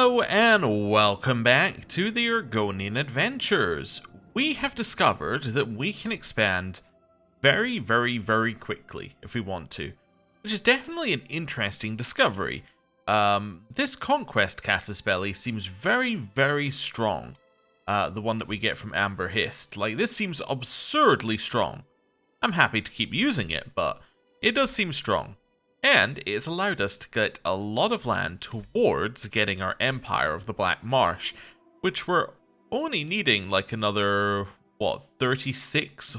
Hello and welcome back to the Argonian adventures. We have discovered that we can expand very quickly if we want to, which is definitely an interesting discovery. This conquest casus belli seems very strong. The one that we get from Amber Hist. Like, this seems absurdly strong. I'm happy to keep using it, but it does seem strong. And it has allowed us to get a lot of land towards getting our Empire of the Black Marsh, which we're only needing like another, 36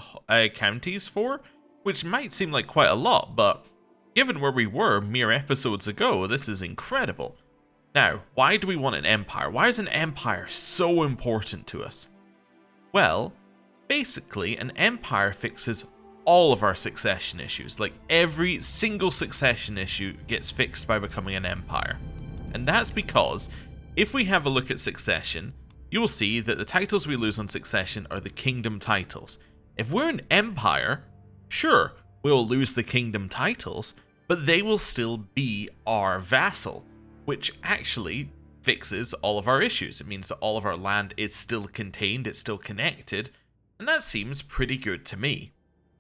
counties for? Which might seem like quite a lot, but given where we were mere episodes ago, this is incredible. Now, why do we want an empire? Why is an empire so important to us? Well, basically, an empire fixes all of our succession issues. Like, every single succession issue gets fixed by becoming an empire. And that's because, if we have a look at succession, you will see that the titles we lose on succession are the kingdom titles. If we're an empire, sure, we'll lose the kingdom titles, but they will still be our vassal, which actually fixes all of our issues. It means that all of our land is still contained, it's still connected, and that seems pretty good to me.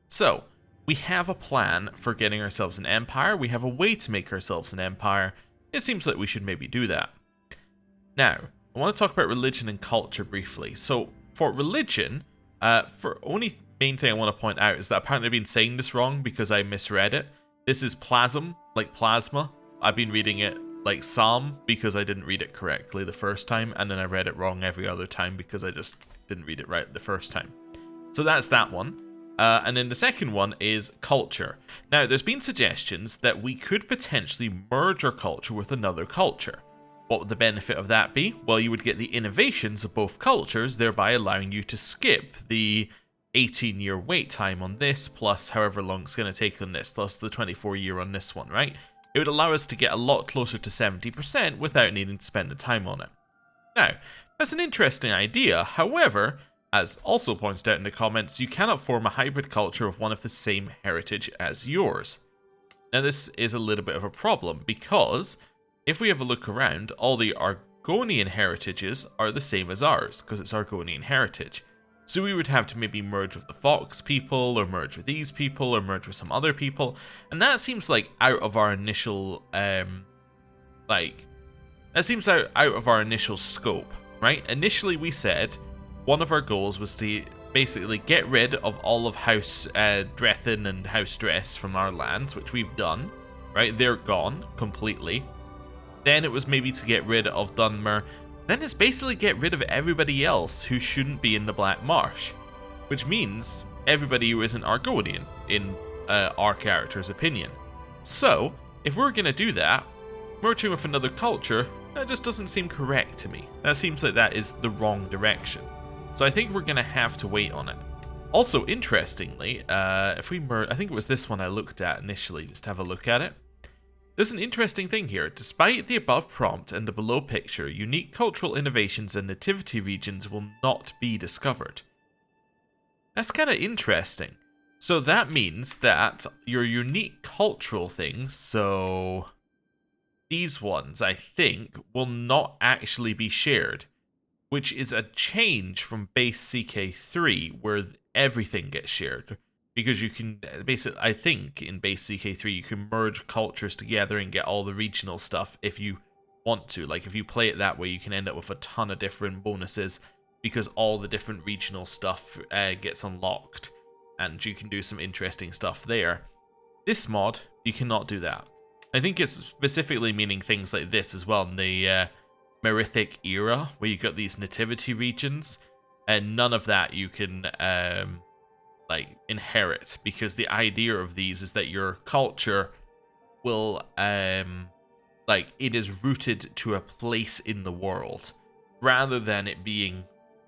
So, we have a plan for getting ourselves an empire, we have a way to make ourselves an empire. It seems like we should maybe do that. Now, I want to talk about religion and culture briefly. So, for religion, for only main thing I want to point out is that apparently I've been saying this wrong because I misread it. This is plasm, like plasma. I've been reading it like psalm because I didn't read it correctly the first time, and then I read it wrong every other time because I just didn't read it right the first time. So that's that one. And then the second one is culture. Now, there's been suggestions that we could potentially merge our culture with another culture. What would the benefit of that be? Well, you would get the innovations of both cultures, thereby allowing you to skip the 18-year wait time on this, plus however long it's going to take on this, plus the 24-year on this one, right? It would allow us to get a lot closer to 70% without needing to spend the time on it. Now, that's an interesting idea. However, as also pointed out in the comments, you cannot form a hybrid culture with one of the same heritage as yours. Now, this is a little bit of a problem because if we have a look around, all the Argonian heritages are the same as ours because it's Argonian heritage. So we would have to maybe merge with the Fox people, or merge with these people, or merge with some other people, and that seems like out of our initial, scope, right? Initially we said one of our goals was to basically get rid of all of House Drethin and House Dress from our lands, which we've done, right? They're gone completely. Then it was maybe to get rid of Dunmer. Then it's basically get rid of everybody else who shouldn't be in the Black Marsh, which means everybody who isn't Argonian, in our character's opinion. So, if we're going to do that, merging with another culture, that just doesn't seem correct to me. That seems like that is the wrong direction. So I think we're going to have to wait on it. Also, interestingly, if we merge, I think it was this one I looked at initially, just to have a look at it. There's an interesting thing here. Despite the above prompt and the below picture, unique cultural innovations and nativity regions will not be discovered. That's kind of interesting. So that means that your unique cultural things, so these ones, I think, will not actually be shared, which is a change from base CK3 where everything gets shared. Because you can, basically, I think in base CK3 you can merge cultures together and get all the regional stuff if you want to. Like, if you play it that way, you can end up with a ton of different bonuses because all the different regional stuff gets unlocked, and you can do some interesting stuff there. This mod, you cannot do that. I think it's specifically meaning things like this as well in the Merithic era, where you got these nativity regions, and none of that you can inherit, because the idea of these is that your culture will it is rooted to a place in the world rather than it being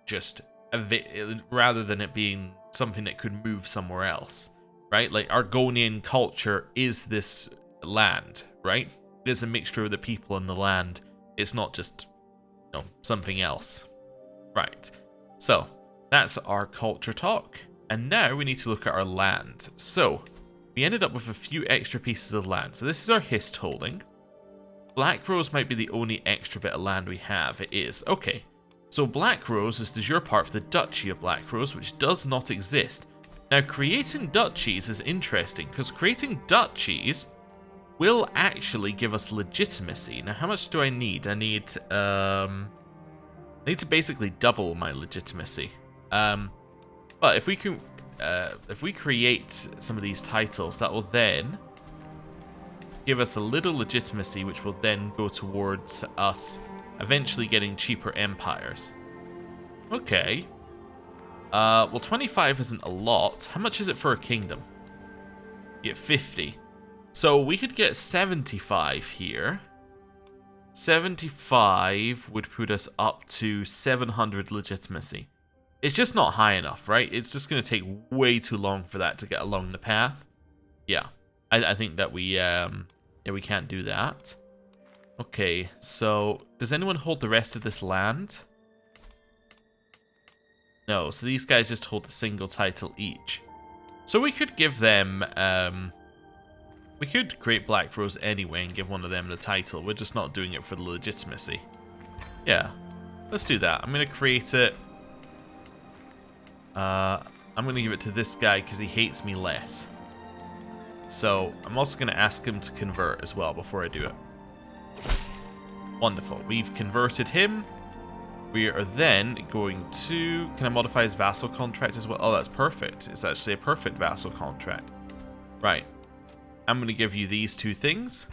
just rather than it being something that could move somewhere else, right? Like, Argonian culture is this land, right? There's a mixture of the people in the land. It's not just, something else, right? So that's our culture talk. And now we need to look at our land. So, we ended up with a few extra pieces of land. So this is our Hist holding. Black Rose might be the only extra bit of land we have. It is. Okay. So Black Rose is de jure part of the Duchy of Black Rose, which does not exist. Now, creating duchies is interesting, because creating duchies will actually give us legitimacy. Now, how much do I need? I need to basically double my legitimacy. But if we create some of these titles, that will then give us a little legitimacy, which will then go towards us eventually getting cheaper empires. Okay. Well, 25 isn't a lot. How much is it for a kingdom? You get 50. So we could get 75 here. 75 would put us up to 700 legitimacy. It's just not high enough, right? It's just going to take way too long for that to get along the path. Yeah, I think that we can't do that. Okay, so does anyone hold the rest of this land? No, so these guys just hold a single title each. So we could give them, we could create Black Rose anyway and give one of them the title. We're just not doing it for the legitimacy. Yeah, let's do that. I'm going to create it. I'm going to give it to this guy because he hates me less. So I'm also going to ask him to convert as well before I do it. Wonderful. We've converted him. We are then going to... Can I modify his vassal contract as well? Oh, that's perfect. It's actually a perfect vassal contract. Right. I'm going to give you these two things.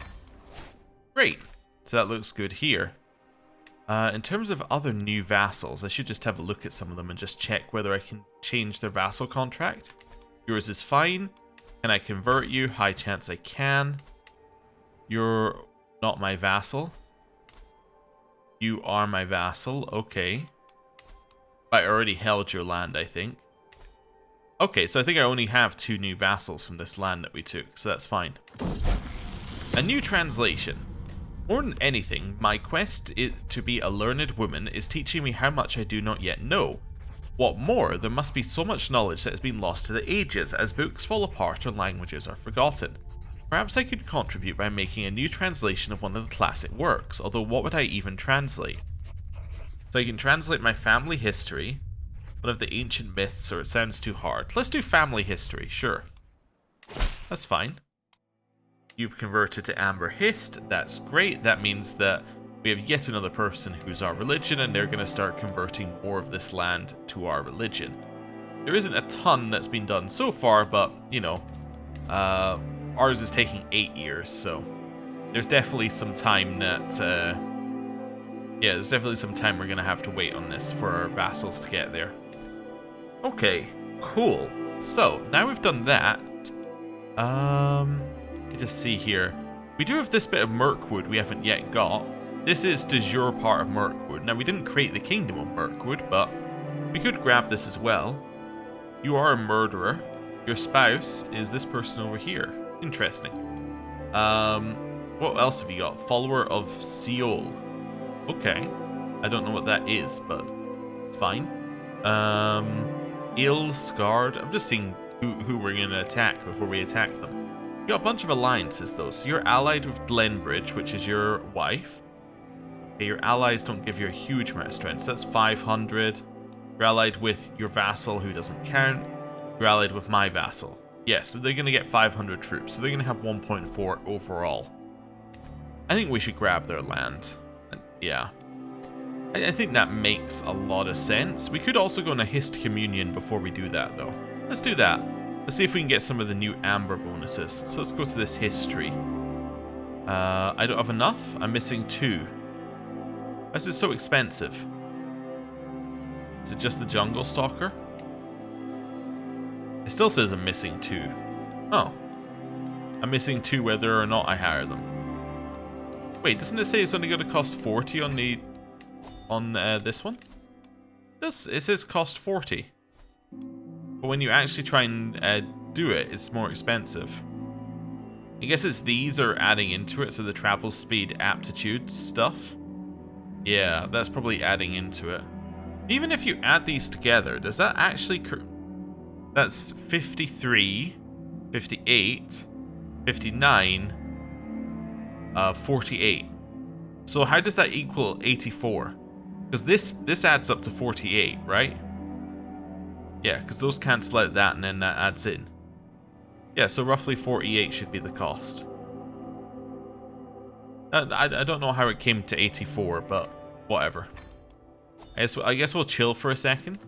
Great. So that looks good here. In terms of other new vassals, I should just have a look at some of them and just check whether I can change their vassal contract. Yours is fine. Can I convert you? High chance I can. You're not my vassal. You are my vassal. Okay. I already held your land, I think. Okay, so I think I only have 2 new vassals from this land that we took, so that's fine. A new translation. More than anything, my quest to be a learned woman is teaching me how much I do not yet know. What more, there must be so much knowledge that has been lost to the ages as books fall apart or languages are forgotten. Perhaps I could contribute by making a new translation of one of the classic works, although what would I even translate? So I can translate my family history, one of the ancient myths, or it sounds too hard. Let's do family history, sure. That's fine. You've converted to Amber Hist, that's great. That means that we have yet another person who's our religion, and they're going to start converting more of this land to our religion. There isn't a ton that's been done so far, but, you know, ours is taking 8 years, so there's definitely some time that, yeah, there's definitely some time we're going to have to wait on this for our vassals to get there. Okay, cool. So, now we've done that, let me just see here. We do have this bit of Mirkwood we haven't yet got. This is de jure part of Mirkwood. Now, we didn't create the Kingdom of Mirkwood, but we could grab this as well. You are a murderer. Your spouse is this person over here. Interesting. What else have you got? Follower of Seol. Okay. I don't know what that is, but it's fine. Ill-Scarred. I'm just seeing who we're going to attack before we attack them. You got a bunch of alliances, though. So you're allied with Glenbridge, which is your wife. Okay, your allies don't give you a huge amount of strength. So that's 500. You're allied with your vassal, who doesn't count. You're allied with my vassal. Yes, so they're going to get 500 troops. So they're going to have 1.4 overall. I think we should grab their land. Yeah. I think that makes a lot of sense. We could also go on a Hist Communion before we do that, though. Let's do that. Let's see if we can get some of the new Amber bonuses. So let's go to this history. I don't have enough. I'm missing 2. Why is it so expensive? Is it just the Jungle Stalker? It still says I'm missing 2. Oh. I'm missing 2 whether or not I hire them. Wait, doesn't it say it's only going to cost 40 on the... on this one? It says cost 40. But when you actually try and do it, it's more expensive. I guess it's these are adding into it, so the travel speed aptitude stuff. Yeah, that's probably adding into it. Even if you add these together, does that actually... That's 53, 58, 59, 48. So how does that equal 84? Because this adds up to 48, right? Yeah, because those cancel out that and then that adds in. Yeah, so roughly 48 should be the cost. I don't know how it came to 84, but whatever. I guess we'll chill for a second.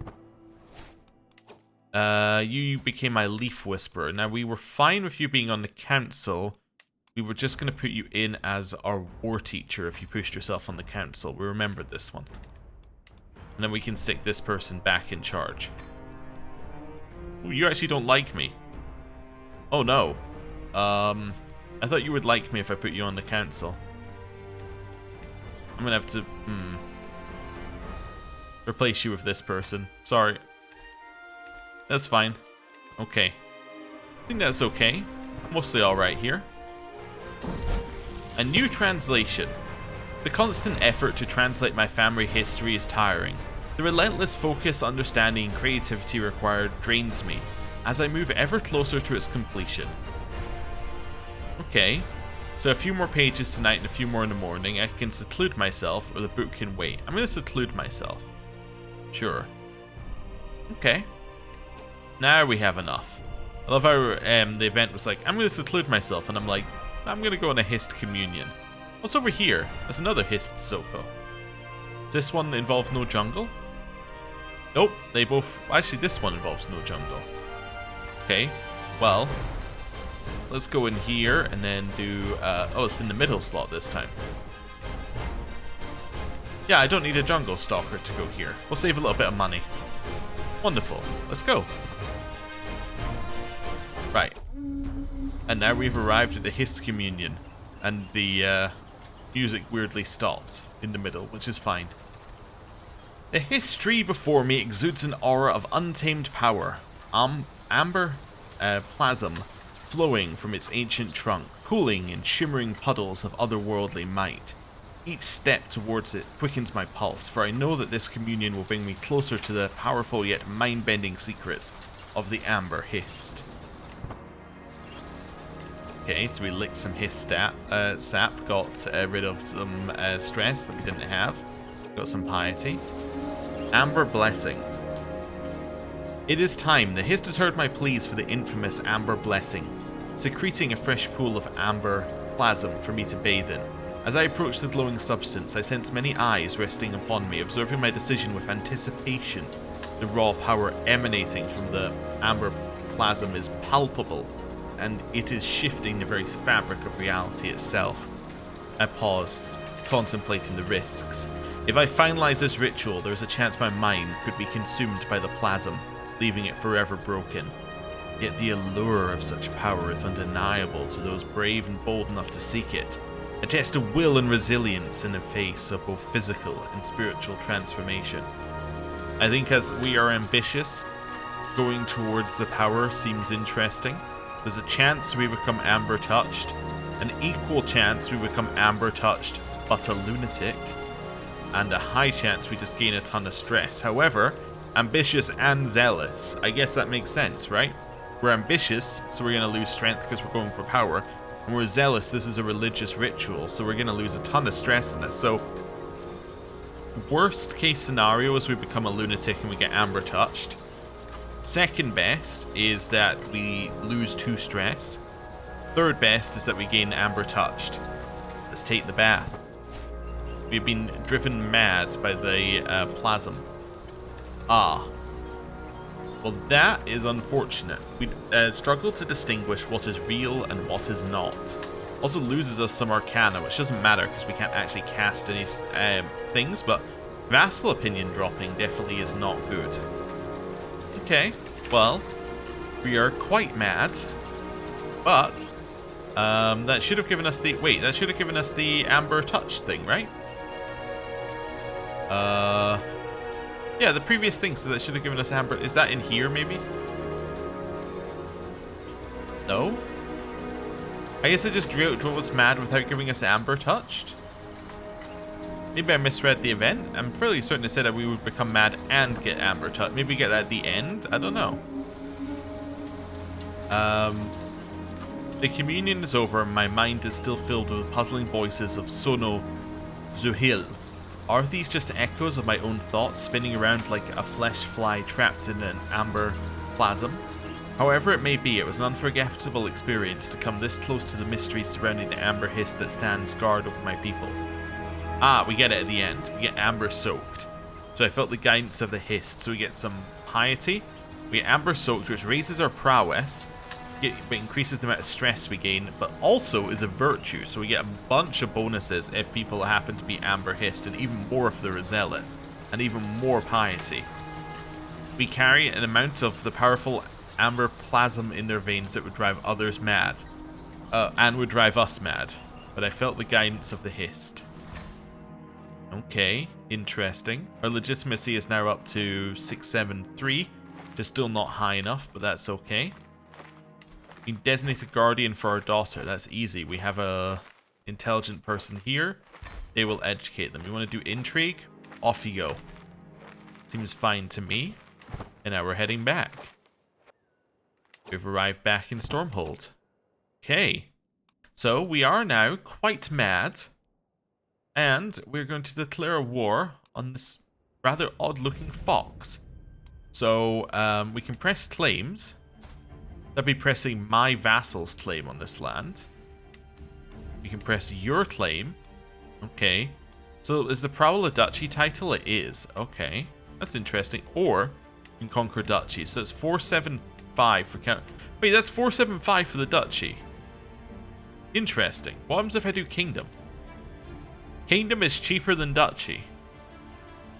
You became my leaf whisperer. Now, we were fine with you being on the council. We were just going to put you in as our war teacher if you pushed yourself on the council. We remembered this one. And then we can stick this person back in charge. Ooh, you actually don't like me. Oh no. I thought you would like me if I put you on the council. I'm going to have to replace you with this person. Sorry. That's fine. Okay. I think that's okay. Mostly alright here. A new translation. The constant effort to translate my family history is tiring. The relentless focus, understanding, and creativity required drains me as I move ever closer to its completion. Okay. So a few more pages tonight and a few more in the morning. I can seclude myself, or the book can wait. I'm going to seclude myself. Sure. Okay. Now we have enough. I love how the event was like, I'm going to seclude myself, and I'm like, I'm going to go on a Hist communion. What's over here? There's another Hist Soko. Does this one involve no jungle? Nope, they both... Actually, this one involves no jungle. Okay, well, let's go in here and then do... oh, it's in the middle slot this time. Yeah, I don't need a jungle stalker to go here. We'll save a little bit of money. Wonderful. Let's go. Right. And now we've arrived at the Hist Communion. And the music weirdly stopped in the middle, which is fine. The history before me exudes an aura of untamed power. Amber plasm flowing from its ancient trunk, pooling in shimmering puddles of otherworldly might. Each step towards it quickens my pulse, for I know that this communion will bring me closer to the powerful yet mind-bending secrets of the Amber Hist. Okay, so we licked some Hist sap, got rid of some stress that we didn't have, got some piety. Amber Blessings. It is time. The Hist has heard my pleas for the infamous Amber Blessing, secreting a fresh pool of amber plasm for me to bathe in. As I approach the glowing substance, I sense many eyes resting upon me, observing my decision with anticipation. The raw power emanating from the amber plasm is palpable, and it is shifting the very fabric of reality itself. I pause, contemplating the risks. If I finalize this ritual, there is a chance my mind could be consumed by the plasm, leaving it forever broken. Yet the allure of such power is undeniable to those brave and bold enough to seek it. A test of will and resilience in the face of both physical and spiritual transformation. I think as we are ambitious, going towards the power seems interesting. There's a chance we become amber touched, an equal chance we become amber touched but a lunatic, and a high chance we just gain a ton of stress. However, ambitious and zealous, I guess that makes sense, right? We're ambitious, so we're going to lose strength because we're going for power. And we're zealous, this is a religious ritual, so we're going to lose a ton of stress in this. So, worst case scenario is we become a lunatic and we get amber touched. Second best is that we lose 2 stress. Third best is that we gain amber touched. Let's take the bath. We've been driven mad by the plasm. Ah. Well, that is unfortunate. We struggle to distinguish what is real and what is not. Also loses us some arcana, which doesn't matter because we can't actually cast any things, but vassal opinion dropping definitely is not good. Okay, well, we are quite mad, but that should have given us the... Wait, that should have given us the amber touch thing, right? Yeah, the previous thing, so that should have given us amber. Is that in here, maybe? No? I guess I just drew out what was mad without giving us amber touched. Maybe I misread the event. I'm fairly certain it said that we would become mad and get amber touched. Maybe get that at the end? I don't know. The communion is over and my mind is still filled with puzzling voices of Sono Zuhil. Are these just echoes of my own thoughts spinning around like a flesh fly trapped in an amber plasm? However it may be, it was an unforgettable experience to come this close to the mystery surrounding the amber hiss that stands guard over my people. Ah, we get it at the end. We get amber soaked. So I felt the guidance of the hiss. So we get some piety. We get amber soaked, which raises our prowess, but increases the amount of stress we gain, but also is a virtue. So we get a bunch of bonuses if people happen to be amber hissed, and even more if they're a zealot, and even more piety. We carry an amount of the powerful amber plasm in their veins that would drive others mad, and would drive us mad. But I felt the guidance of the hissed. Okay, interesting. Our legitimacy is now up to 673, which is still not high enough, but that's okay. We can designate a guardian for our daughter. That's easy. We have a intelligent person here. They will educate them. You want to do intrigue? Off you go. Seems fine to me. And now we're heading back. We've arrived back in Stormhold. Okay. So we are now quite mad. And we're going to declare a war on this rather odd-looking fox. So we can press claims. That'd be pressing my vassal's claim on this land. We can press your claim. Okay. So is the Prowl a duchy title? It is. Okay. That's interesting. Or you can conquer duchy. So it's 475 for count. Wait, that's 475 for the duchy. Interesting. What happens if I do kingdom? Kingdom is cheaper than duchy.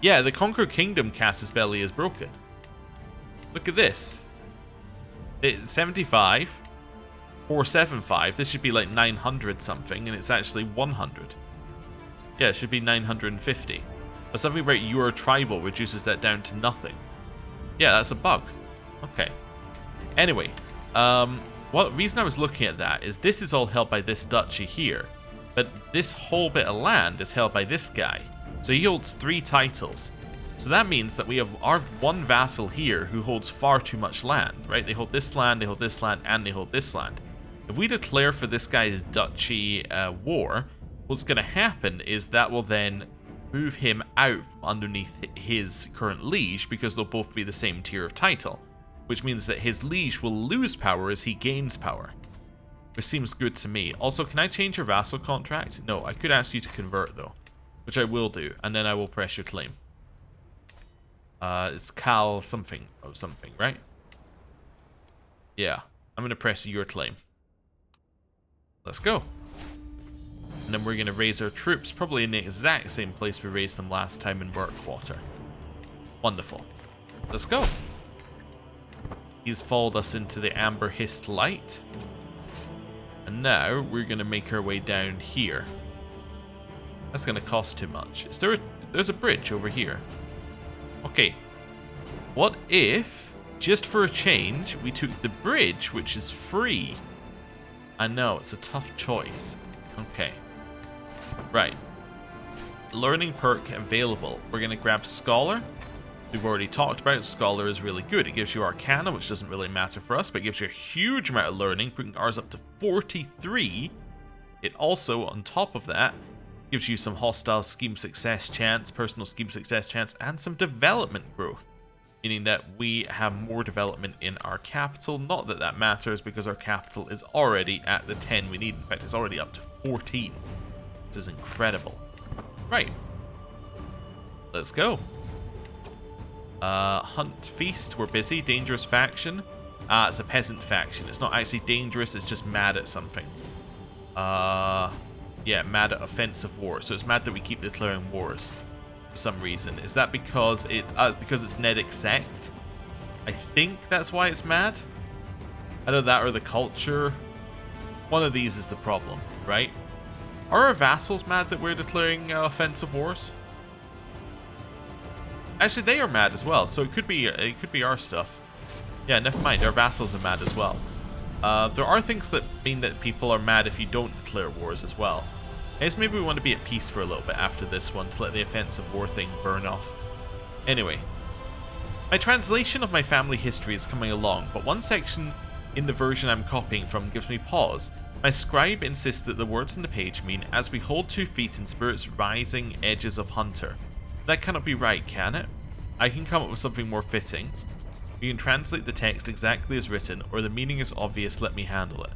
Yeah, the Conquer Kingdom casus belli is broken. Look at this. It's 75, 475. This should be like 900 something, and it's actually 100. Yeah, it should be 950. But something about your tribal reduces that down to nothing. Yeah, that's a bug. Okay. Anyway, what reason I was looking at that is this is all held by this duchy here. But this whole bit of land is held by this guy. So he holds 3 titles. So that means that we have our one vassal here who holds far too much land, right? They hold this land, and they hold this land. If we declare for this guy's duchy war, what's going to happen is that will then move him out from underneath his current liege, because they'll both be the same tier of title. Which means that his liege will lose power as he gains power. Which seems good to me. Also, can I change your vassal contract? No, I could ask you to convert though. Which I will do, and then I will press your claim. It's Cal something or something, right? Yeah, I'm going to press your claim. Let's go. And then we're going to raise our troops, probably in the exact same place we raised them last time in Workwater. Wonderful. Let's go. He's followed us into the Amber Hissed Light. And now we're going to make our way down here. That's going to cost too much. Is there there's a bridge over here. Okay. What if, just for a change, we took the bridge, which is free? I know, it's a tough choice. Okay. Right. Learning perk available. We're going to grab Scholar. We've already talked about Scholar is really good. It gives you Arcana, which doesn't really matter for us, but it gives you a huge amount of learning, putting ours up to 43. It also, on top of that, gives you some hostile scheme success chance, personal scheme success chance, and some development growth. Meaning that we have more development in our capital. Not that that matters, because our capital is already at the 10 we need. In fact, it's already up to 14. Which is incredible. Right. Let's go. Hunt Feast, we're busy. Dangerous faction. It's a peasant faction. It's not actually dangerous, it's just mad at something. Yeah, mad at offensive war. So it's mad that we keep declaring wars for some reason. Is that because it's Nedic sect? I think that's why it's mad. Either that or the culture. One of these is the problem, right? Are our vassals mad that we're declaring offensive wars? Actually, they are mad as well, so it could be our stuff. Yeah, never mind. Our vassals are mad as well. There are things that mean that people are mad if you don't declare wars as well. I guess maybe we want to be at peace for a little bit after this one to let the offensive war thing burn off. Anyway, my translation of my family history is coming along, but one section in the version I'm copying from gives me pause. My scribe insists that the words on the page mean, as we hold 2 feet in spirit's rising edges of hunter. That cannot be right, can it? I can come up with something more fitting. You can translate the text exactly as written, or the meaning is obvious, let me handle it.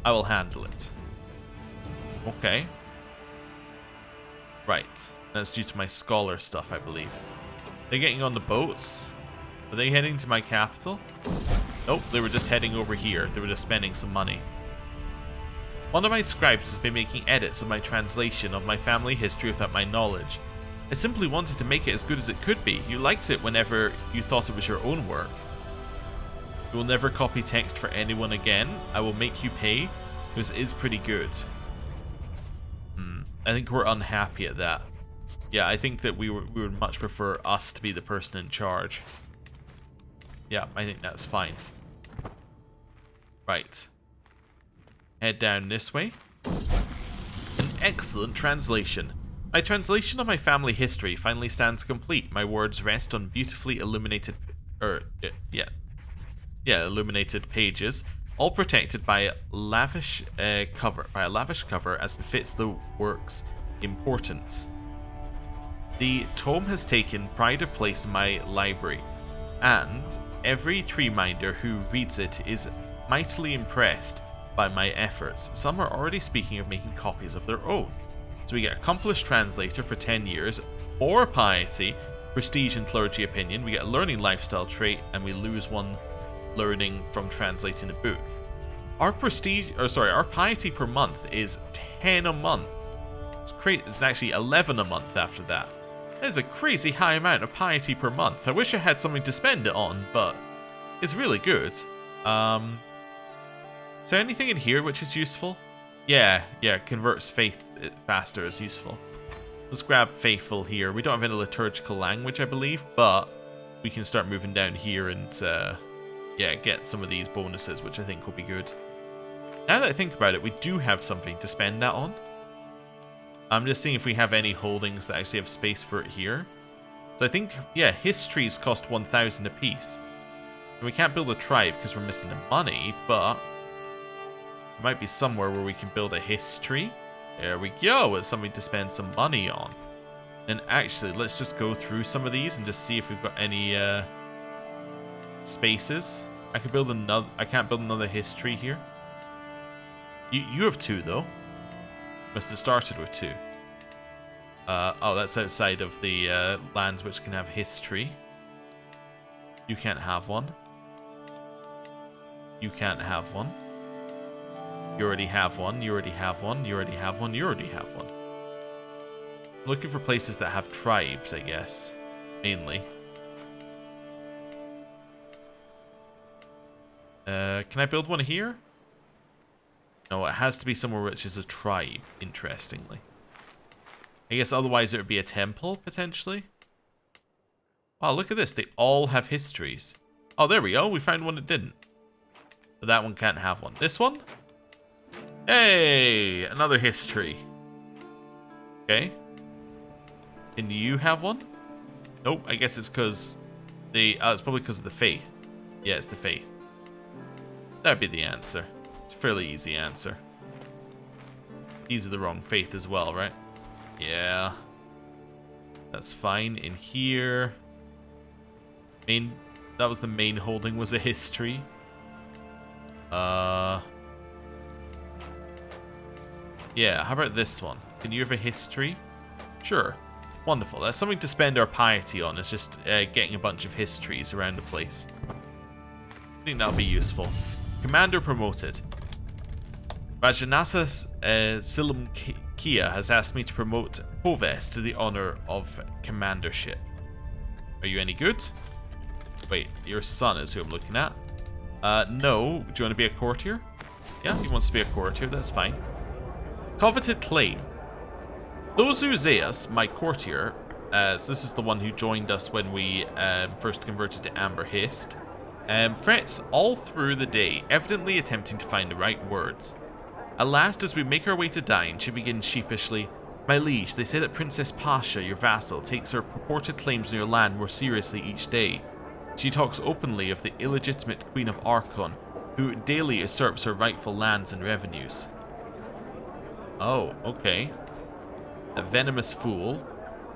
I will handle it. Okay. Right. That's due to my scholar stuff, I believe. They're getting on the boats. Are they heading to my capital? Nope, they were just heading over here. They were just spending some money. One of my scribes has been making edits of my translation of my family history without my knowledge. I simply wanted to make it as good as it could be. You liked it whenever you thought it was your own work. You will never copy text for anyone again. I will make you pay, because it is pretty good. I think we're unhappy at that. Yeah, I think that we would much prefer us to be the person in charge. Yeah, I think that's fine. Right. Head down this way. An excellent translation. My translation of my family history finally stands complete. My words rest on beautifully illuminated... illuminated pages, all protected by a lavish cover as befits the work's importance. The tome has taken pride of place in my library, and every tree minder who reads it is mightily impressed by my efforts. Some are already speaking of making copies of their own. So we get accomplished translator for 10 years, or piety, prestige and clergy opinion. We get a learning lifestyle trait, and we lose 1 learning from translating a book. Our piety per month is 10 a month. It's actually 11 a month after that. That is a crazy high amount of piety per month. I wish I had something to spend it on, but it's really good. Is there anything in here which is useful? Yeah, converts faith faster is useful. Let's grab faithful here. We don't have any liturgical language, I believe, but we can start moving down here and get some of these bonuses, which I think will be good. Now that I think about it, we do have something to spend that on. I'm just seeing if we have any holdings that actually have space for it here. So I think, histories cost 1,000 apiece. And we can't build a tribe because we're missing the money, but there might be somewhere where we can build a history. There we go, it's something to spend some money on. And actually, let's just go through some of these and just see if we've got any spaces. I can't build another history here. You have 2 though. Must have started with 2. Oh, that's outside of the lands which can have history. You can't have one. You can't have one. You already have one. You already have one. You already have one. You already have one. I'm looking for places that have tribes, I guess. Mainly. Can I build one here? No, it has to be somewhere which is a tribe, interestingly. I guess otherwise it would be a temple, potentially. Wow, look at this. They all have histories. Oh, there we go. We found one that didn't. But that one can't have one. This one? Hey! Another history. Okay. Can you have one? Nope, I guess it's because the... it's probably because of the faith. Yeah, it's the faith. That'd be the answer. It's a fairly easy answer. These are the wrong faith as well, right? Yeah. That's fine. In here... That was the main holding, was a history. Yeah, how about this one? Can you have a history? Sure. Wonderful. That's something to spend our piety on. It's just getting a bunch of histories around the place. I think that'll be useful. Commander promoted. Vajanasa Silimkia has asked me to promote Poves to the honor of commandership. Are you any good? Wait, your son is who I'm looking at. No. Do you want to be a courtier? Yeah, he wants to be a courtier. That's fine. Coveted claim. Dozuzeus, my courtier, so this is the one who joined us when we first converted to Amber Haste, frets all through the day, evidently attempting to find the right words. At last, as we make our way to dine, she begins sheepishly, "My liege, they say that Princess Pasha, your vassal, takes her purported claims on your land more seriously each day. She talks openly of the illegitimate Queen of Archon, who daily usurps her rightful lands and revenues." Oh, okay. A venomous fool.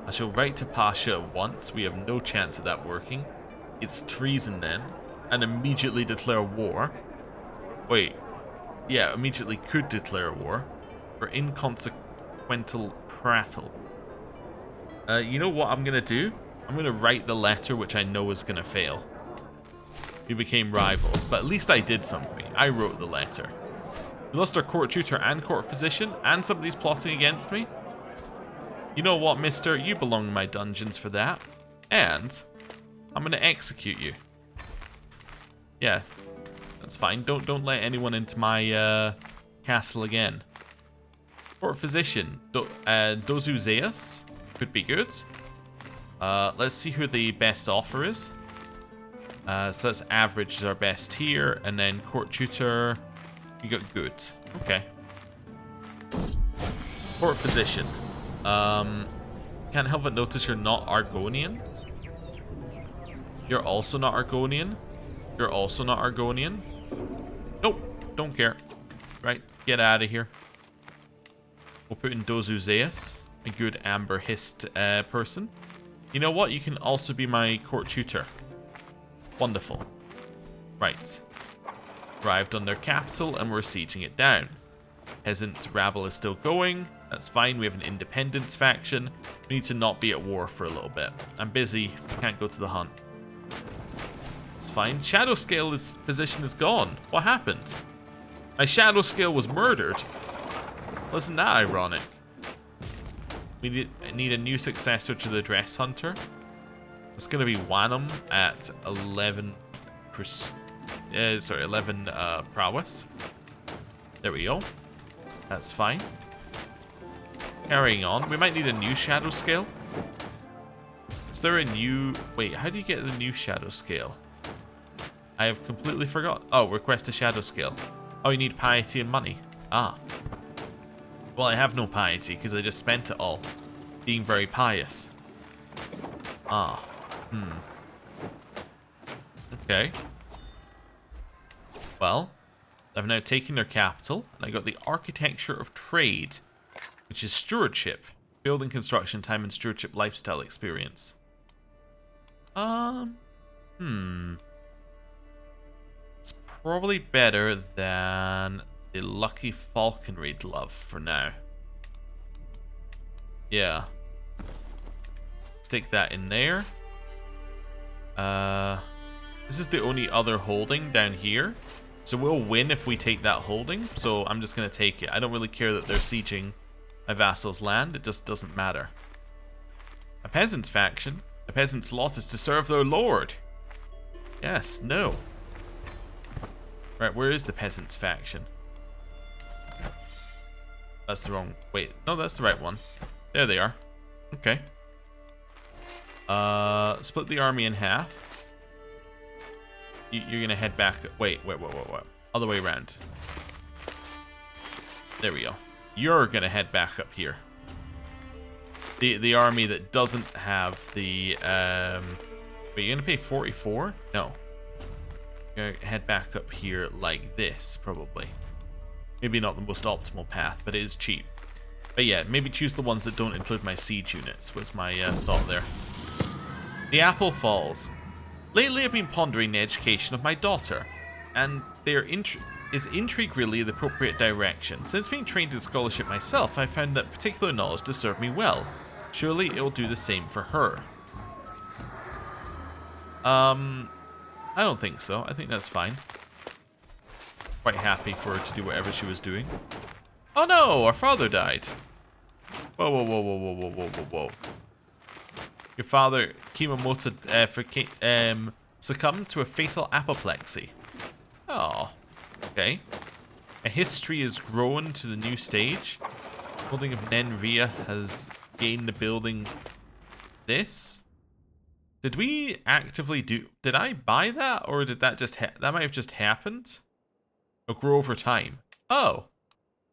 I shall write to Pasha at once. We have no chance of that working. It's treason then. And immediately declare war. Wait. Yeah, immediately could declare war. For inconsequential prattle. You know what I'm going to do? I'm going to write the letter which I know is going to fail. We became rivals, but at least I did something. I wrote the letter. We lost our court tutor and court physician, and somebody's plotting against me. You know what, mister? You belong in my dungeons for that. And I'm going to execute you. Yeah, that's fine. Don't let anyone into my castle again. Court physician, Dozu Zeus could be good. Let's see who the best offer is. So that's average is our best here, and then court tutor, you got good. Okay. Court physician. Can't help but notice you're not Argonian. You're also not Argonian. You're also not Argonian. Nope, don't care. Right, get out of here. We'll put in Dozu Zeus, a good Amber Hist person. You know what? You can also be my court tutor. Wonderful. Right. Arrived on their capital and we're sieging it down. Peasant rabble is still going. That's fine. We have an independence faction. We need to not be at war for a little bit. I'm busy. Can't go to the hunt. It's fine. Shadow Scale's position is gone. What happened? My Shadow Scale was murdered. Wasn't that ironic? We need a new successor to the Dress Hunter. It's going to be Wanham at 11 prowess. There we go. That's fine. Carrying on. We might need a new Shadow Scale. Is there a new... Wait, how do you get the new Shadow Scale? I have completely forgot. Oh, request a Shadow Scale. Oh, you need piety and money. Ah. Well, I have no piety because I just spent it all being very pious. Ah. Okay. Well, I've now taken their capital, and I got the Architecture of Trade, which is stewardship, building construction time, and stewardship lifestyle experience. It's probably better than the Lucky Falconry Glove for now. Yeah. Stick that in there. This is the only other holding down here. So we'll win if we take that holding. So I'm just going to take it. I don't really care that they're sieging my vassal's land. It just doesn't matter. A peasant's faction. A peasant's lot is to serve their lord. Yes, no. Right, where is the peasant's faction? That's the wrong... Wait, no, that's the right one. There they are. Okay. Split the army in half. You're gonna head back... Wait. Other way around. There we go. You're gonna head back up here. The army that doesn't have the... Wait, you're gonna pay 44? No. You're gonna head back up here like this, probably. Maybe not the most optimal path, but it is cheap. But yeah, maybe choose the ones that don't include my siege units, was my thought there. The Apple Falls. Lately I've been pondering the education of my daughter, and is intrigue really the appropriate direction? Since being trained in scholarship myself, I found that particular knowledge to serve me well. Surely it will do the same for her. I don't think so. I think that's fine. Quite happy for her to do whatever she was doing. Oh no, our father died. Whoa. Your father, Kimamoto, succumbed to a fatal apoplexy. Oh, okay. A history has grown to the new stage. Building of Nenria has gained the building. This? Did we actively do... Did I buy that? Or did that just... that might have just happened? Or grow over time? Oh.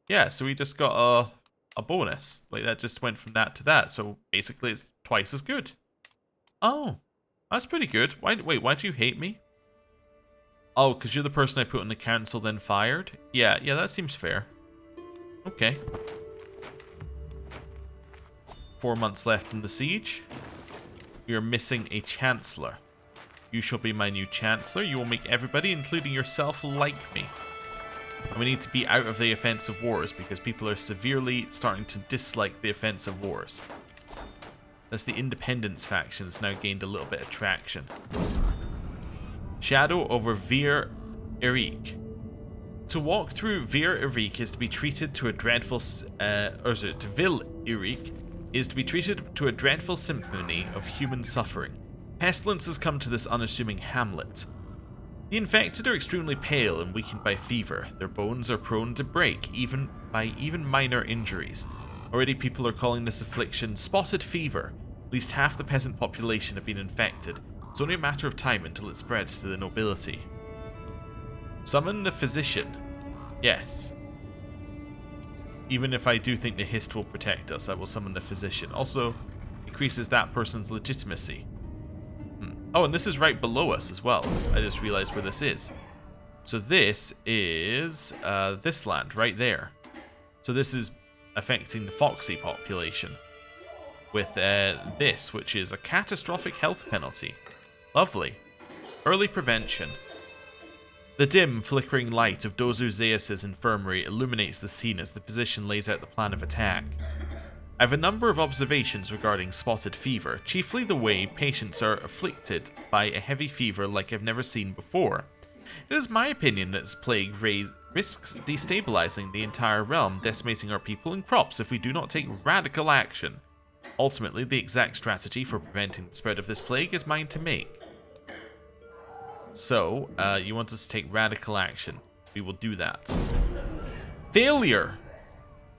Yeah, so we just got a bonus. Like, that just went from that to that. So, basically, it's twice as good. Oh. That's pretty good. Wait, why'd you hate me? Oh, because you're the person I put in the council then fired? Yeah, that seems fair. Okay. 4 months left in the siege. We are missing a chancellor. You shall be my new chancellor. You will make everybody, including yourself, like me. And we need to be out of the offensive wars because people are severely starting to dislike the offensive wars. As the independence faction has now gained a little bit of traction. Shadow over Vir Erik. To walk through Vir Erik is to be treated to a dreadful, to Vil Erik is to be treated to a dreadful symphony of human suffering. Pestilence has come to this unassuming hamlet. The infected are extremely pale and weakened by fever. Their bones are prone to break, even by minor injuries. Already people are calling this affliction spotted fever. At least half the peasant population have been infected. It's only a matter of time until it spreads to the nobility. Summon the physician. Yes. Even if I do think the Hist will protect us, I will summon the physician. Also, increases that person's legitimacy. Oh, and this is right below us as well. I just realized where this is. So this is this land right there. So this is affecting the Foxy population. With this, which is a catastrophic health penalty. Lovely. Early prevention. The dim, flickering light of Dozu Zeus' infirmary illuminates the scene as the physician lays out the plan of attack. I have a number of observations regarding spotted fever, chiefly the way patients are afflicted by a heavy fever like I've never seen before. It is my opinion that this plague risks destabilizing the entire realm, decimating our people and crops if we do not take radical action. Ultimately, the exact strategy for preventing the spread of this plague is mine to make. So, you want us to take radical action. We will do that. Failure!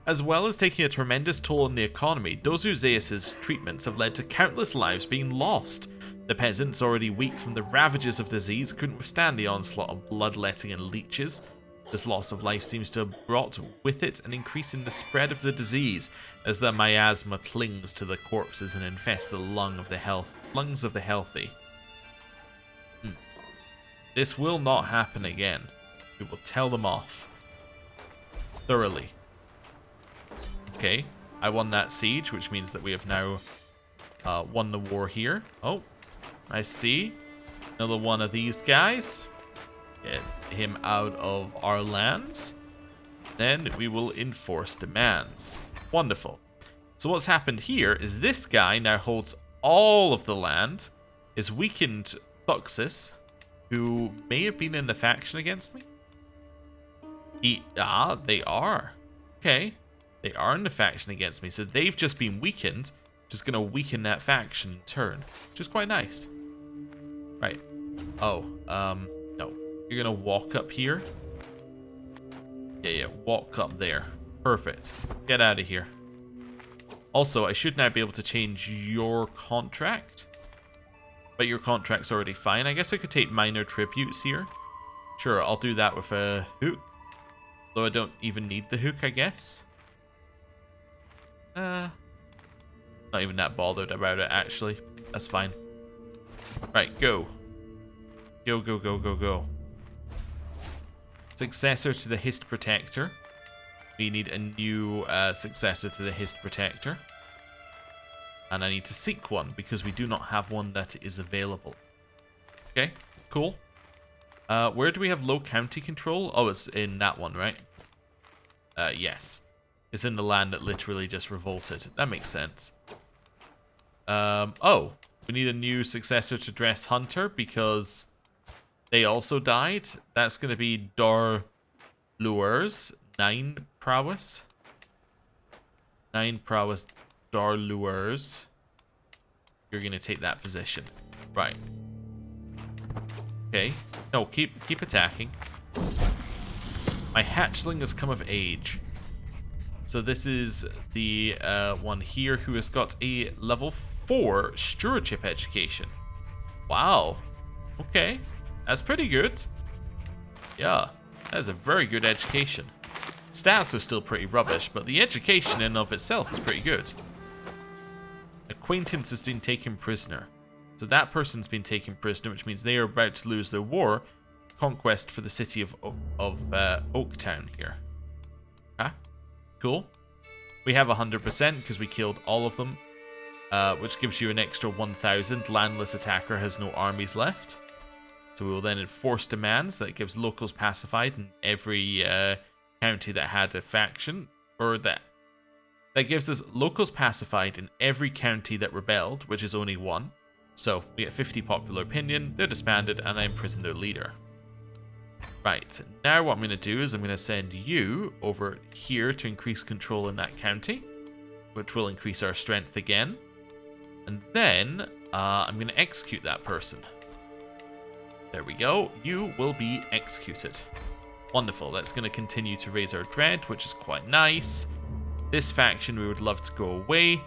As well as taking a tremendous toll on the economy, Dozu Zeus' treatments have led to countless lives being lost. The peasants, already weak from the ravages of disease, couldn't withstand the onslaught of bloodletting and leeches. This loss of life seems to have brought with it an increase in the spread of the disease, as the miasma clings to the corpses and infests the lungs of the healthy. This will not happen again. We will tell them off. Thoroughly. Okay, I won that siege, which means that we have now won the war here. Oh, I see. Another one of these guys. Get him out of our lands. Then we will enforce demands. Wonderful. So what's happened here is this guy now holds all of the land. Is weakened Thuxus, who may have been in the faction against me. They are. Okay. They are in the faction against me, so they've just been weakened. Just going to weaken that faction in turn, which is quite nice. Right. Oh, no. You're going to walk up here. Yeah, walk up there. Perfect. Get out of here. Also, I should now be able to change your contract. But your contract's already fine. I guess I could take minor tributes here. Sure, I'll do that with a hook. Though I don't even need the hook, I guess. Not even that bothered about it, actually. That's fine. Right, go. Go, go, go, go, go. Successor to the Hist Protector. We need a new successor to the Hist Protector. And I need to seek one, because we do not have one that is available. Okay, cool. Where do we have low county control? Oh, it's in that one, right? Yes. It's in the land that literally just revolted. That makes sense. Oh, we need a new successor to Dress Hunter, because they also died. That's going to be Dar Luers, 9 prowess. 9 prowess Dar Luers. You're going to take that position. Right. Okay. No, keep attacking. My hatchling has come of age. So this is the one here who has got a level 4 stewardship education. Wow. Okay. That's pretty good. Yeah. That's a very good education. Stats are still pretty rubbish, but the education in and of itself is pretty good. Acquaintance has been taken prisoner. So that person's been taken prisoner, which means they are about to lose their war. Conquest for the city of Oaktown here. Okay. Cool. We have 100% because we killed all of them. which gives you an extra 1,000. Landless attacker has no armies left. So we will then enforce demands. That gives locals pacified in every county that had a faction. Or that gives us locals pacified in every county that rebelled, which is only one. So we get 50 popular opinion, they're disbanded, and I imprison their leader. Right, now what I'm going to do is I'm going to send you over here to increase control in that county, which will increase our strength again. And then I'm going to execute that person. There we go. You will be executed. Wonderful. That's going to continue to raise our dread, which is quite nice. This faction we would love to go away.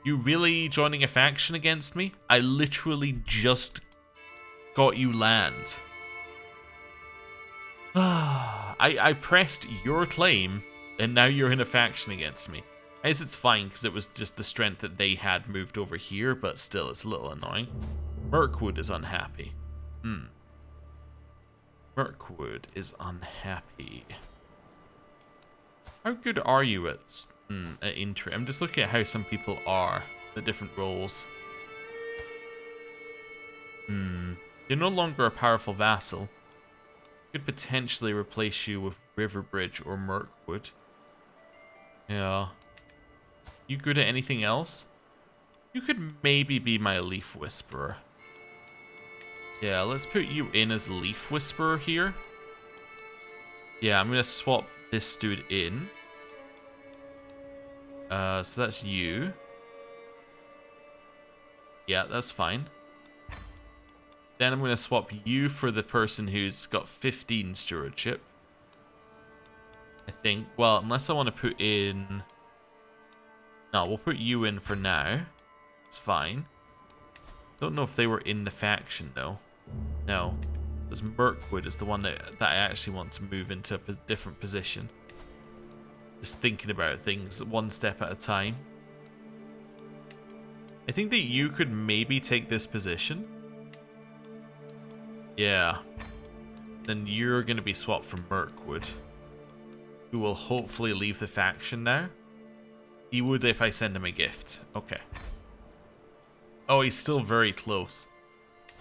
You really joining a faction against me? I literally just got you land. I pressed your claim, and now you're in a faction against me. I guess it's fine, because it was just the strength that they had moved over here, but still, it's a little annoying. Mirkwood is unhappy. Mirkwood is unhappy. How good are you at interim? I'm just looking at how some people are, the different roles. You're no longer a powerful vassal. Could potentially replace you with Riverbridge or Mirkwood. Yeah. You good at anything else? You could maybe be my Leaf Whisperer. Yeah, let's put you in as Leaf Whisperer here. Yeah, I'm gonna swap this dude in. So that's you. Yeah, that's fine. Then I'm going to swap you for the person who's got 15 stewardship. I think. Well, unless I want to put in... No, we'll put you in for now. It's fine. Don't know if they were in the faction, though. No. Because Mirkwood is the one that I actually want to move into a different position. Just thinking about things one step at a time. I think that you could maybe take this position. Yeah. Then you're going to be swapped for Mirkwood, who will hopefully leave the faction now. He would if I send him a gift. Okay. Oh, he's still very close.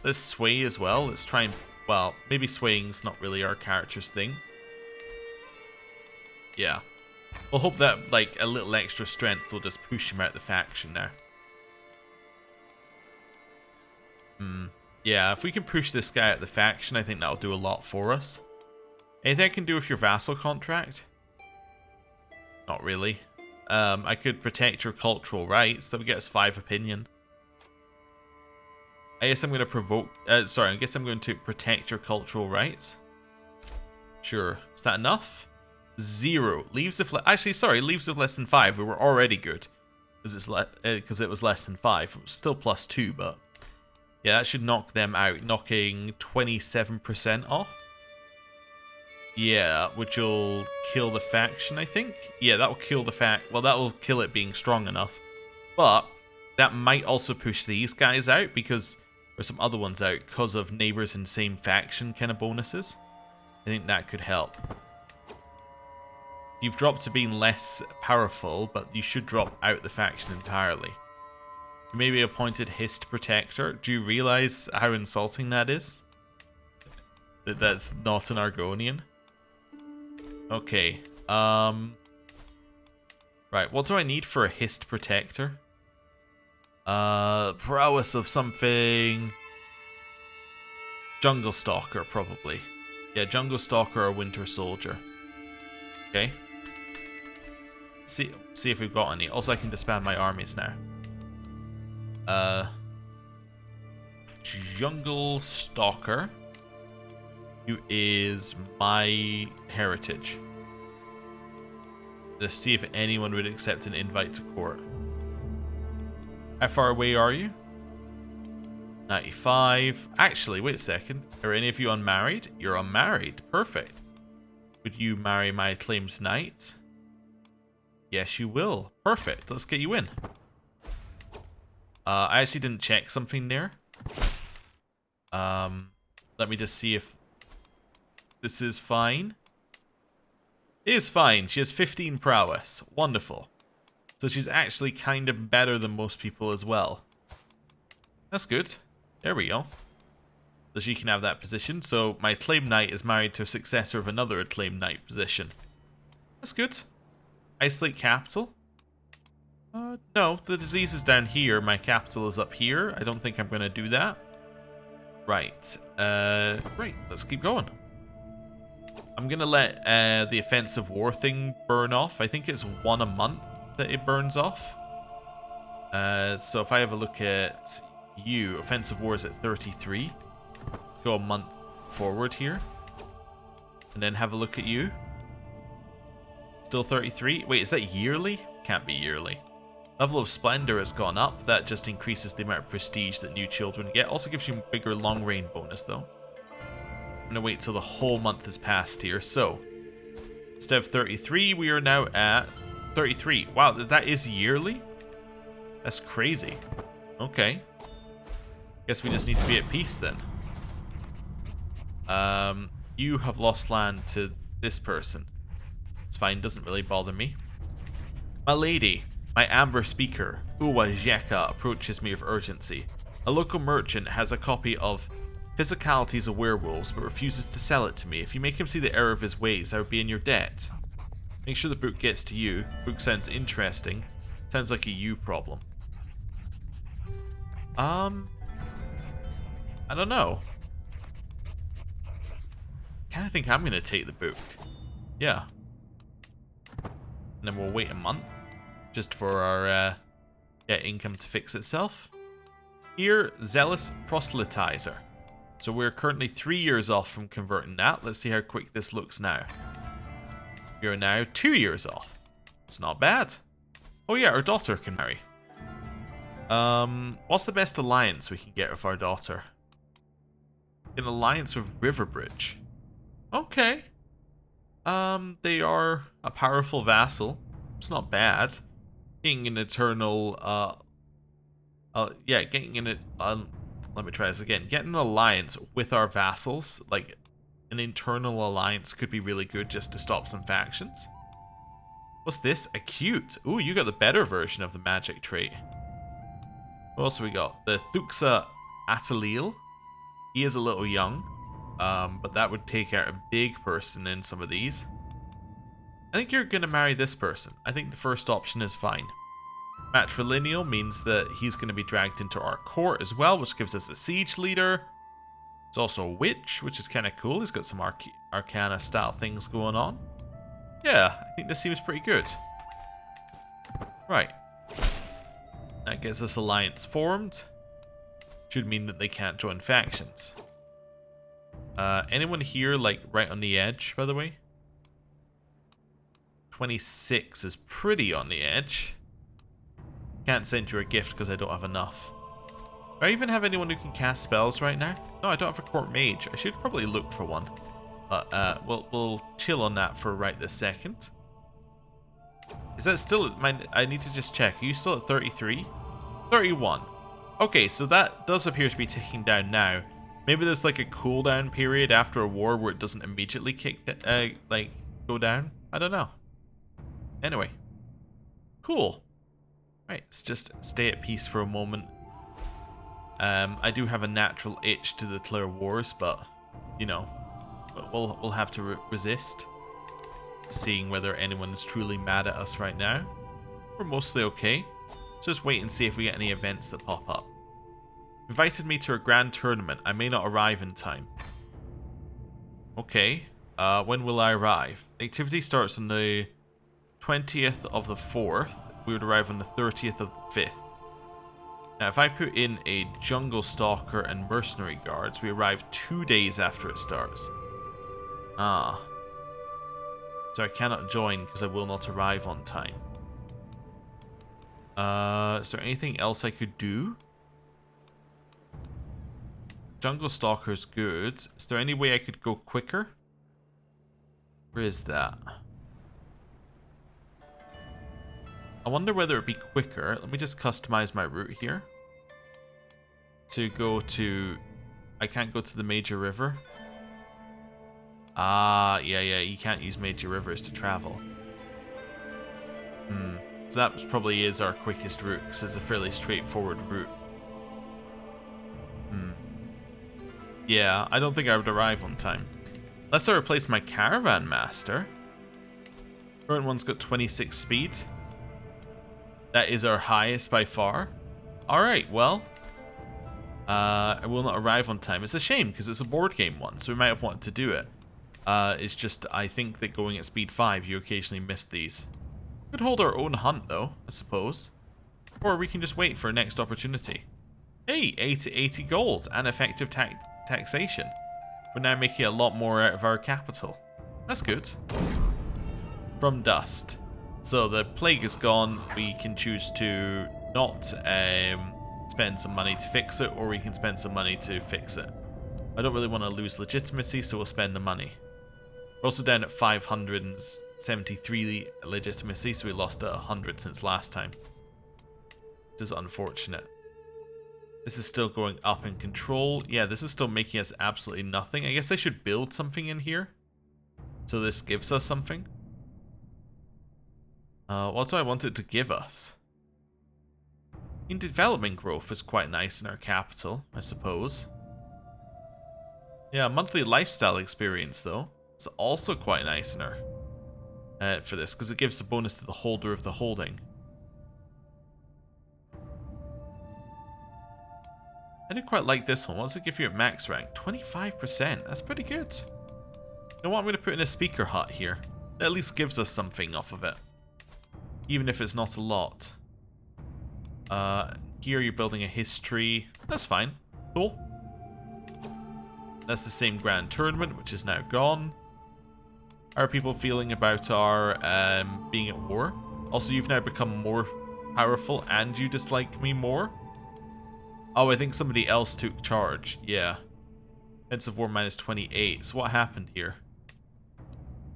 Let's sway as well. Let's try and... Well, maybe swaying's not really our character's thing. Yeah. We'll hope that, like, a little extra strength will just push him out the faction now. Yeah, if we can push this guy out the faction, I think that'll do a lot for us. Anything I can do with your vassal contract? Not really. I could protect your cultural rights. That would get us 5 opinion. I guess I'm going to provoke... sorry, I guess I'm going to protect your cultural rights. Sure. Is that enough? 0. Leaves of... Actually, sorry, leaves of less than 5. We were already good. Because it was less than 5. It was still +2, but... Yeah, that should knock them out, knocking 27% off. Yeah, which will kill the faction, I think. Yeah, that will kill the well, that will kill it being strong enough. But that might also push these guys out, because... Or some other ones out, because of neighbors in same faction kind of bonuses. I think that could help. You've dropped to being less powerful, but you should drop out the faction entirely. You may be appointed Hist Protector. Do you realize how insulting that is? That's not an Argonian. Okay. Right, what do I need for a Hist Protector? Prowess of something. Jungle Stalker, probably. Yeah, Jungle Stalker or Winter Soldier. Okay. See if we've got any. Also, I can disband my armies now. Jungle Stalker, who is my heritage. Let's see if anyone would accept an invite to court. How far away are you? 95. Actually, wait a second. Are any of you unmarried? You're unmarried. Perfect. Would you marry my acclaimed knight? Yes, you will. Perfect. Let's get you in. I actually didn't check something there. Let me just see if this is fine. It is fine. She has 15 prowess. Wonderful. So she's actually kind of better than most people as well. That's good. There we go. So she can have that position. So my acclaimed knight is married to a successor of another acclaimed knight position. That's good. Isolate capital. No, the disease is down here. My capital is up here. I don't think I'm going to do that. Right. Right, let's keep going. I'm going to let the offensive war thing burn off. I think it's 1 a month that it burns off. So if I have a look at you, offensive war is at 33. Go a month forward here. And then have a look at you. Still 33. Wait, is that yearly? Can't be yearly. Level of Splendor has gone up. That just increases the amount of prestige that new children get. Also gives you a bigger long range bonus though. I'm going to wait till the whole month has passed here. So, instead of 33, we are now at 33. Wow, that is yearly? That's crazy. Okay. Guess we just need to be at peace then. You have lost land to this person. It's fine, doesn't really bother me. My lady, my amber speaker, Uwa Jeka, approaches me with urgency. A local merchant has a copy of Physicalities of Werewolves, but refuses to sell it to me. If you make him see the error of his ways, I would be in your debt. Make sure the book gets to you. Book sounds interesting. Sounds like a you problem. I don't know. Kinda think I'm gonna take the book. Yeah. And then we'll wait a month. Just for our income to fix itself. Here, Zealous Proselytizer. So we're currently 3 years off from converting that. Let's see how quick this looks now. We are now 2 years off. It's not bad. Oh yeah, our daughter can marry. What's the best alliance we can get with our daughter? An alliance with Riverbridge. Okay. They are a powerful vassal. It's not bad. Getting an eternal, getting an, let me try this again. Getting an alliance with our vassals, like an internal alliance, could be really good just to stop some factions. What's this? Acute. Ooh, you got the better version of the magic trait. What else have we got? The Thuxa Atalil. He is a little young, but that would take out a big person in some of these. I think you're going to marry this person. I think the first option is fine. Matrilineal means that he's going to be dragged into our court as well, which gives us a siege leader. There's also a witch, which is kind of cool. He's got some Arcana style things going on. Yeah, I think this seems pretty good. Right. That gets us alliance formed. Should mean that they can't join factions. Anyone here, like, right on the edge, by the way? 26 is pretty on the edge. Can't send you a gift because I don't have enough. Do I even have anyone who can cast spells right now? No, I don't have a court mage. I should probably look for one. But we'll chill on that for right this second. Is that still... I need to just check. Are you still at 33? 31. Okay, so that does appear to be ticking down now. Maybe there's like a cooldown period after a war where it doesn't immediately go down. I don't know. Anyway. Cool. Right, let's just stay at peace for a moment. I do have a natural itch to declare wars, but, you know, we'll have to resist. Seeing whether anyone is truly mad at us right now. We're mostly okay. Just wait and see if we get any events that pop up. Invited me to a grand tournament. I may not arrive in time. Okay. When will I arrive? Activity starts on the 20th of the 4th. We would arrive on the 30th of the 5th. Now, if I put in a jungle stalker and mercenary guards, we arrive 2 days after it starts. Ah. So I cannot join because I will not arrive on time. Is there anything else I could do? Jungle Stalker's good. Is there any way I could go quicker? Where is that? I wonder whether it'd be quicker. Let me just customize my route here. To go to... I can't go to the major river. Ah, yeah, you can't use major rivers to travel. So that probably is our quickest route, because it's a fairly straightforward route. Yeah, I don't think I would arrive on time. Unless I replace my caravan master. Current one's got 26 speed. That is our highest by far. Alright, well. I will not arrive on time. It's a shame, because it's a board game one, so we might have wanted to do it. It's just, I think that going at speed 5, you occasionally miss these. Could hold our own hunt, though, I suppose. Or we can just wait for a next opportunity. Hey, 80 gold and effective taxation. We're now making a lot more out of our capital. That's good. From dust. So the plague is gone. We can choose to not spend some money to fix it, or we can spend some money to fix it. I don't really want to lose legitimacy, so we'll spend the money. We're also down at 573 legitimacy, so we lost 100 since last time. Which is unfortunate. This is still going up in control. Yeah, this is still making us absolutely nothing. I guess I should build something in here. So this gives us something. What do I want it to give us? In development growth is quite nice in our capital, I suppose. Yeah, monthly lifestyle experience though. It's also quite nice in our for this, because it gives a bonus to the holder of the holding. I do quite like this one. What does it give you at max rank? 25%. That's pretty good. You know what? I'm going to put in a speaker hut here. That at least gives us something off of it. Even if it's not a lot. Here you're building a history. That's fine. Cool. That's the same grand tournament, which is now gone. How are people feeling about our being at war? Also, you've now become more powerful and you dislike me more. Oh, I think somebody else took charge. Yeah. Defensive war minus 28. So what happened here?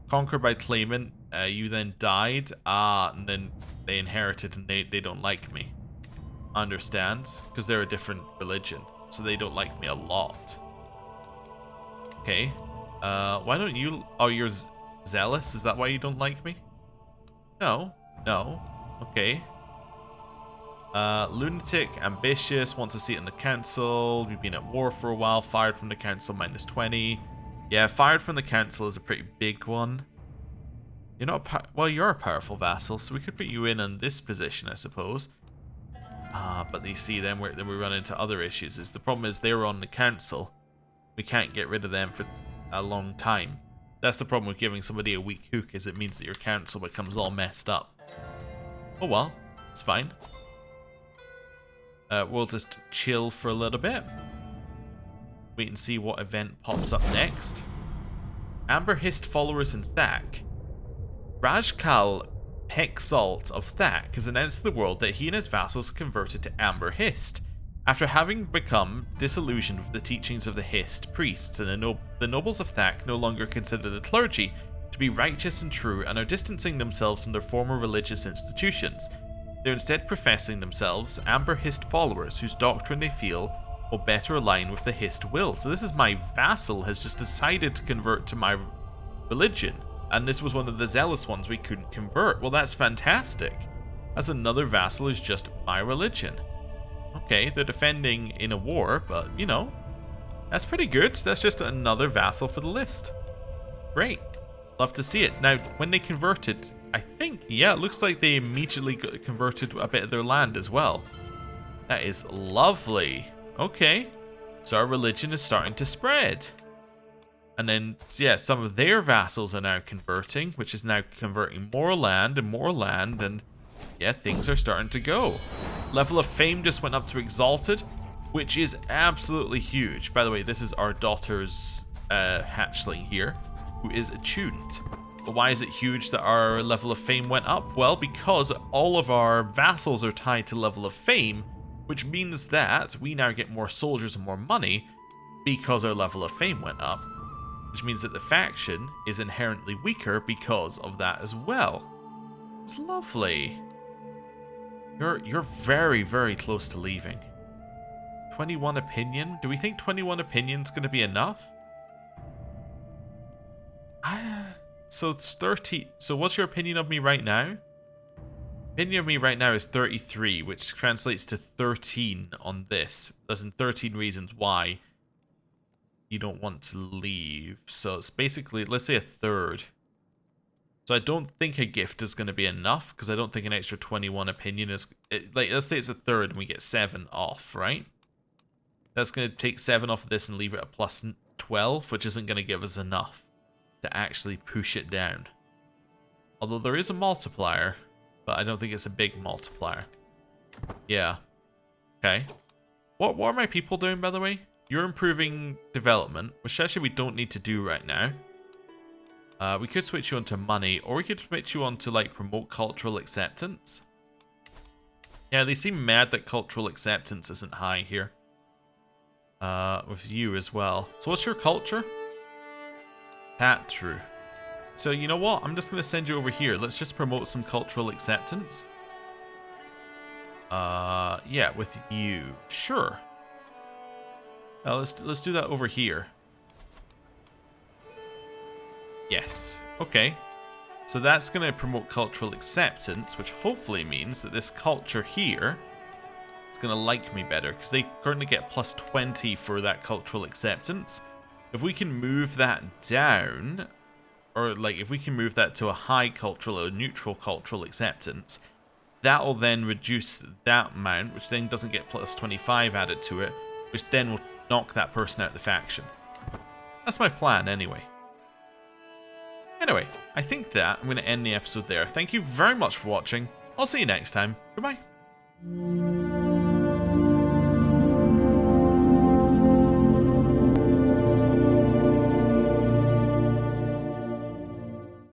Conquered by claimant. You then died. And then they inherited and they don't like me. I understand. Because they're a different religion. So they don't like me a lot. Okay. Why don't you... Oh, you're zealous? Is that why you don't like me? No. No. Okay. Lunatic, ambitious, wants a seat in the council. We've been at war for a while. Fired from the council, minus 20. Yeah, fired from the council is a pretty big one. You're not well, you're a powerful vassal, so we could put you in on this position, I suppose. But you see, then we run into other issues. The problem is they're on the council. We can't get rid of them for a long time. That's the problem with giving somebody a weak hook, is it means that your council becomes all messed up. Oh well, it's fine. We'll just chill for a little bit. Wait and see what event pops up next. Amber Hist followers in Thak. Rajkal Peksalt of Thak has announced to the world that he and his vassals converted to Amber Hist, after having become disillusioned with the teachings of the Hist priests, and the nobles of Thak no longer consider the clergy to be righteous and true and are distancing themselves from their former religious institutions. They're instead professing themselves Amber Hist followers whose doctrine they feel will better align with the Hist will. So this is my vassal has just decided to convert to my religion. And this was one of the zealous ones we couldn't convert. Well, that's fantastic. That's another vassal who's just my religion. Okay, they're defending in a war, but, you know, that's pretty good. That's just another vassal for the list. Great. Love to see it. Now, when they converted, I think, yeah, it looks like they immediately converted a bit of their land as well. That is lovely. Okay. So our religion is starting to spread. And then, yeah, some of their vassals are now converting, which is now converting more land, and yeah, things are starting to go. Level of fame just went up to Exalted, which is absolutely huge. By the way, this is our daughter's hatchling here, who is attuned. But why is it huge that our level of fame went up? Well, because all of our vassals are tied to level of fame, which means that we now get more soldiers and more money because our level of fame went up. Which means that the faction is inherently weaker because of that as well. It's lovely. You're very, very close to leaving. 21 opinion? Do we think 21 opinion's going to be enough? So it's 30. So what's your opinion of me right now? Opinion of me right now is 33, which translates to 13 on this. There's 13 reasons why you don't want to leave. So it's basically, let's say a third. So I don't think a gift is going to be enough, because I don't think an extra 21 opinion is... like, let's say it's a third and we get 7 off, right? That's going to take 7 off of this and leave it at plus 12, which isn't going to give us enough to actually push it down. Although there is a multiplier, but I don't think it's a big multiplier. Yeah. Okay. What are my people doing, by the way? You're improving development, which actually we don't need to do right now. We could switch you onto money, or we could switch you onto, like, promote cultural acceptance. Yeah, they seem mad that cultural acceptance isn't high here. With you as well. So what's your culture? Patru. So you know what? I'm just going to send you over here. Let's just promote some cultural acceptance. Yeah, with you. Sure. Let's do that over here. Yes. Okay. So that's going to promote cultural acceptance, which hopefully means that this culture here is going to like me better, because they currently get plus 20 for that cultural acceptance. If we can move that down, or like if we can move that to a high cultural or neutral cultural acceptance, that will then reduce that amount, which then doesn't get plus 25 added to it, which then will knock that person out of the faction. That's my plan anyway. Anyway, I think that I'm going to end the episode there. Thank you very much for watching. I'll see you next time. Goodbye.